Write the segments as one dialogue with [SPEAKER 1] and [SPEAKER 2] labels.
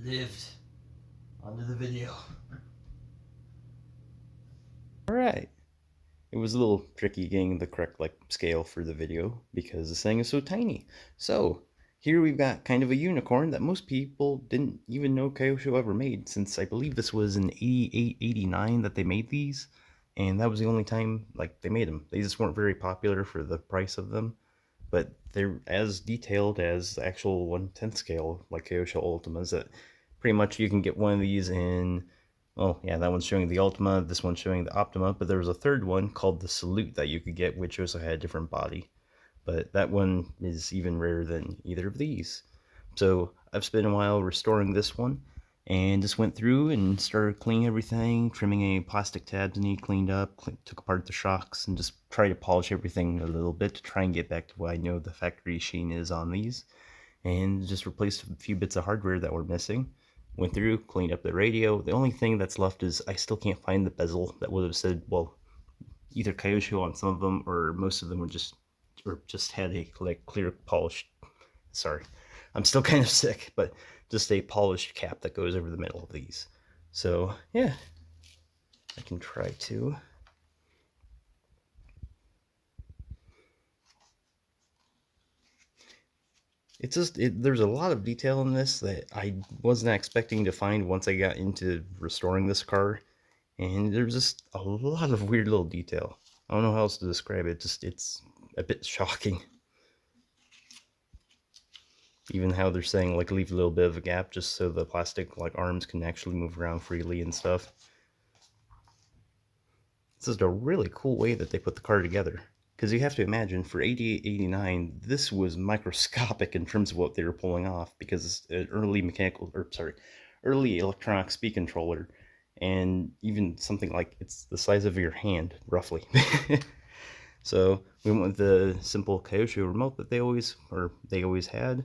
[SPEAKER 1] lived onto the video.
[SPEAKER 2] Alright. It was a little tricky getting the correct scale for the video because this thing is so tiny. So here we've got kind of a unicorn that most people didn't even know Kyosho ever made, since I believe this was in 88, 89 that they made these, and that was the only time they made them. They just weren't very popular for the price of them, but they're as detailed as the actual 1/10 scale like Kyosho Ultimas that pretty much you can get one of these in. Oh, yeah, that one's showing the Ultima, this one's showing the Optima, but there was a third one called the Salute that you could get, which also had a different body. But that one is even rarer than either of these. So I've spent a while restoring this one, and just went through and started cleaning everything, trimming any plastic tabs I need cleaned up, took apart the shocks, and just tried to polish everything a little bit to try and get back to what I know the factory sheen is on these, and just replaced a few bits of hardware that were missing. Went through, cleaned up the radio. The only thing that's left is I still can't find the bezel that would have said, well, either kyosho on some of them, or most of them were just had a clear polished. Sorry, I'm still kind of sick, but just a polished cap that goes over the middle of these. So yeah, I can try to. It's just there's a lot of detail in this that I wasn't expecting to find once I got into restoring this car, and there's just a lot of weird little detail. I don't know how else to describe it. Just it's a bit shocking. Even how they're saying leave a little bit of a gap just so the plastic arms can actually move around freely and stuff. It's just a really cool way that they put the car together. Because you have to imagine, for 88, 89, this was microscopic in terms of what they were pulling off, because it's an early electronic speed controller, and even something it's the size of your hand, roughly. So we went with the simple kyosho remote that they always had,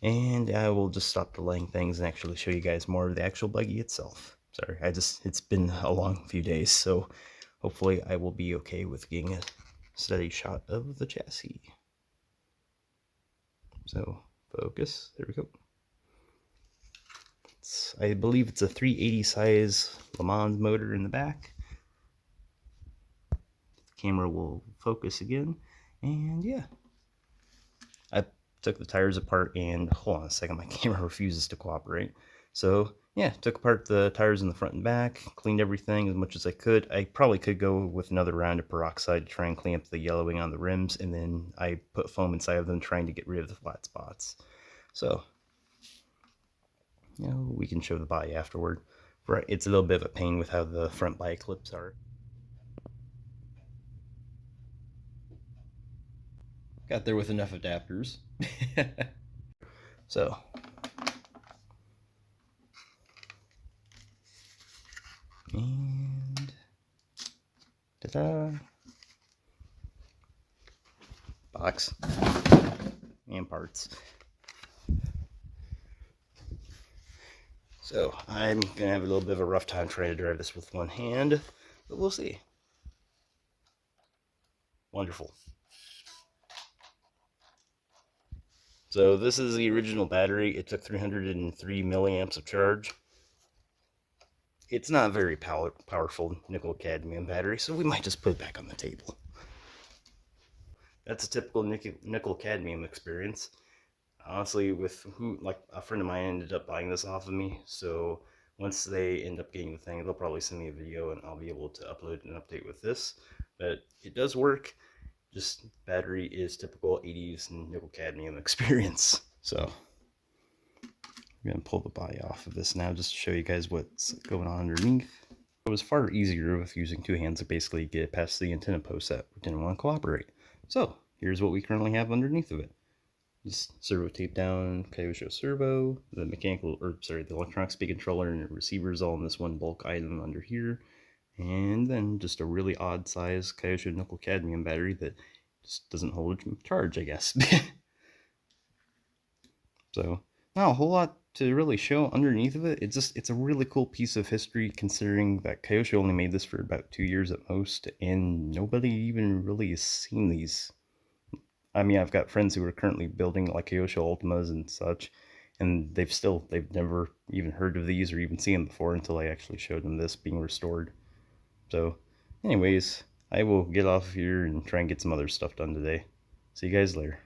[SPEAKER 2] and I will just stop delaying things and actually show you guys more of the actual buggy itself. Sorry, it's been a long few days, so hopefully I will be okay with getting a steady shot of the chassis. So focus, there we go. I believe it's a 380 size Le Mans motor in the back. The camera will focus again, and yeah. I took the tires apart, and hold on a second, my camera refuses to cooperate. So yeah, took apart the tires in the front and back, cleaned everything as much as I could. I probably could go with another round of peroxide to try and clean up the yellowing on the rims, and then I put foam inside of them trying to get rid of the flat spots. So, we can show the body afterward. Right, it's a little bit of a pain with how the front body clips are. Got there with enough adapters. So, and ta-da! Box and parts. So I'm gonna have a little bit of a rough time trying to drive this with one hand, but we'll see. Wonderful. So this is the original battery. It took 303 milliamps of charge. It's not a very powerful nickel cadmium battery, so we might just put it back on the table. That's a typical nickel cadmium experience. Honestly, with a friend of mine ended up buying this off of me, so once they end up getting the thing, they'll probably send me a video and I'll be able to upload an update with this. But it does work. Just battery is typical 80s nickel cadmium experience. So I'm gonna pull the body off of this now just to show you guys what's going on underneath. It was far easier with using two hands to basically get past the antenna post that didn't want to cooperate. So here's what we currently have underneath of it. Just servo tape down, kyosho servo, the the electronic speed controller and the receivers all in this one bulk item under here, and then just a really odd size kyosho nickel cadmium battery that just doesn't hold a charge, I guess. So not a whole lot to really show underneath of it. It's a really cool piece of history, considering that Kyosho only made this for about 2 years at most, and nobody even really has seen these. I mean, I've got friends who are currently building Kyosho Ultimas and such, and they've never even heard of these or even seen them before until I actually showed them this being restored. So anyways, I will get off here and try and get some other stuff done today. See you guys later.